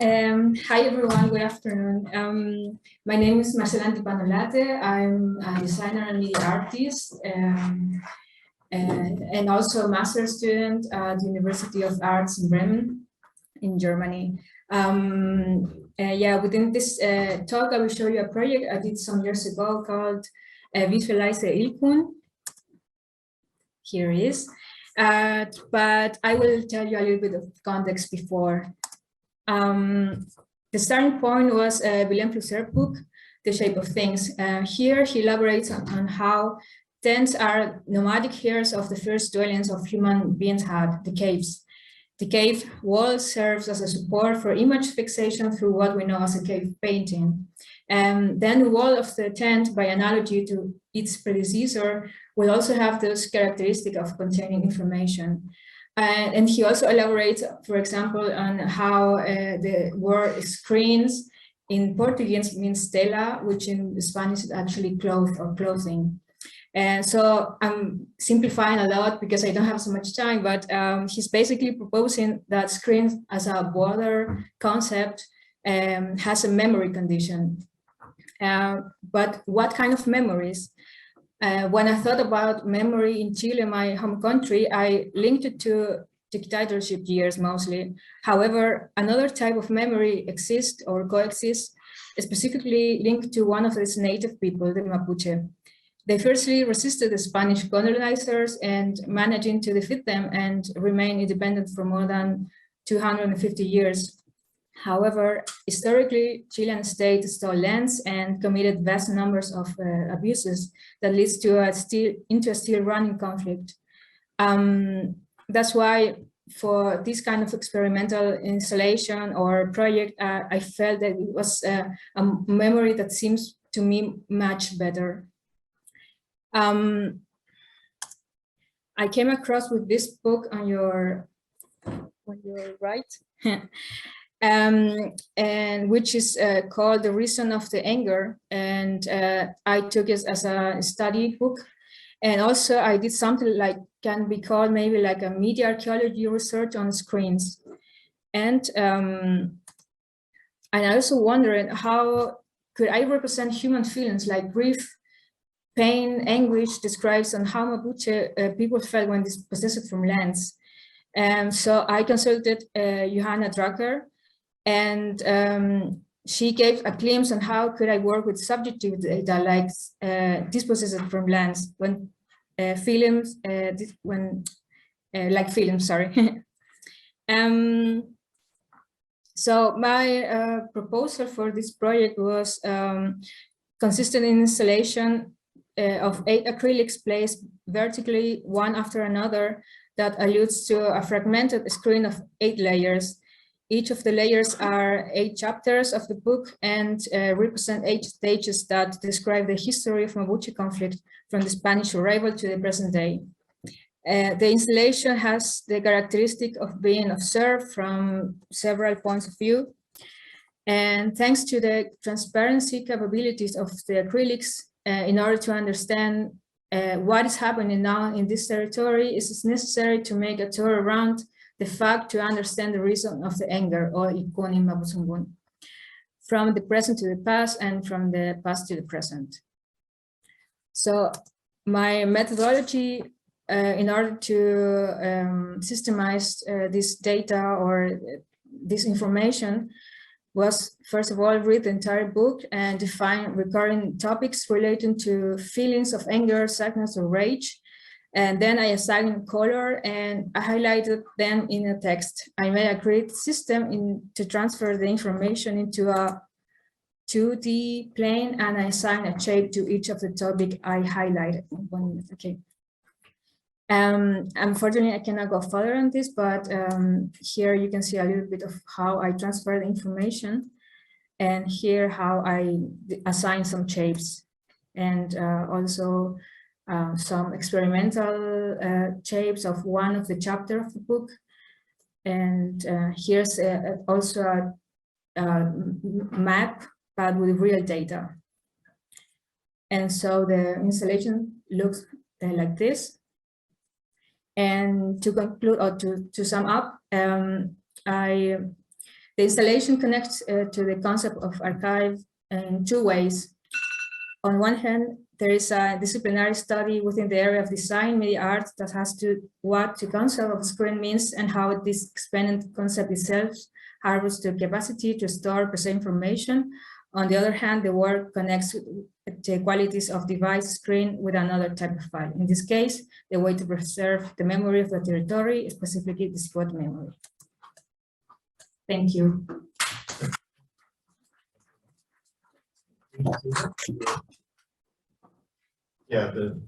Hi everyone, good afternoon. My name is Marcela Antipan Olate. I'm a designer and media artist and also a master's student at the University of Arts in Bremen in Germany. Within this talk, I will show you a project I did some years ago called Visualize the Illkun. Here it is. But I will tell you a little bit of context before. The starting point was Willem Flusser's book, The Shape of Things. Here he elaborates on how tents are nomadic heirs of the first dwellings of human beings had, the caves. The cave wall serves as a support for image fixation through what we know as a cave painting. And then the wall of the tent, by analogy to its predecessor, will also have those characteristics of containing information. And he also elaborates, for example, on how the word screens in Portuguese means tela, which in Spanish is actually cloth or clothing. And so I'm simplifying a lot because I don't have so much time, but he's basically proposing that screens as a broader concept has a memory condition. But what kind of memories? When I thought about memory in Chile, my home country, I linked it to dictatorship years mostly. However, another type of memory exists or coexists, specifically linked to one of its native people, the Mapuche. They firstly resisted the Spanish colonizers and managing to defeat them and remain independent for more than 250 years. However, historically, Chilean state stole lands and committed vast numbers of abuses that leads to a still running conflict. That's why for this kind of experimental installation or project, I felt that it was a memory that seems to me much better. I came across with this book on your right. And which is called The Reason of the Anger, and I took it as a study book, and also I did something like can be called maybe like a media archaeology research on screens, and I also wondered how could I represent human feelings like grief, pain, anguish, describes on how Mapuche people felt when dispossessed from lands. So I consulted Johanna Drucker, and she gave a glimpse on how could I work with subjective data like dispossessed from lands when films, like films, sorry. So my proposal for this project was consistent in installation of 8 acrylics placed vertically one after another that alludes to a fragmented screen of 8 layers. Each of the layers are 8 chapters of the book and represent 8 stages that describe the history of Mapuche conflict from the Spanish arrival to the present day. The installation has the characteristic of being observed from several points of view. And thanks to the transparency capabilities of the acrylics, in order to understand what is happening now in this territory, it is necessary to make a tour around the fact to understand the reason of the anger, or Illkun in Mapuzungun, from the present to the past and from the past to the present. So my methodology in order to systemize this data or this information was, first of all, read the entire book and define recurring topics relating to feelings of anger, sadness, or rage. And then I assigned color and I highlighted them in a text. I made a great system to transfer the information into a 2D plane, and I assigned a shape to each of the topic I highlighted. 1 minute, okay. Unfortunately, I cannot go further on this, but here you can see a little bit of how I transfer the information, and here how I assign some shapes, and also some experimental shapes of one of the chapters of the book. And here's also a map, but with real data. And so the installation looks like this. And to conclude, or to sum up, the The installation connects to the concept of archive in two ways. On one hand, there is a disciplinary study within the area of design, media art, that has to what the concept of screen means and how this expanded concept itself harvests the capacity to store preserve information. On the other hand, the work connects the qualities of device screen with another type of file. In this case, the way to preserve the memory of the territory, specifically the spot memory. Thank you. Yeah, the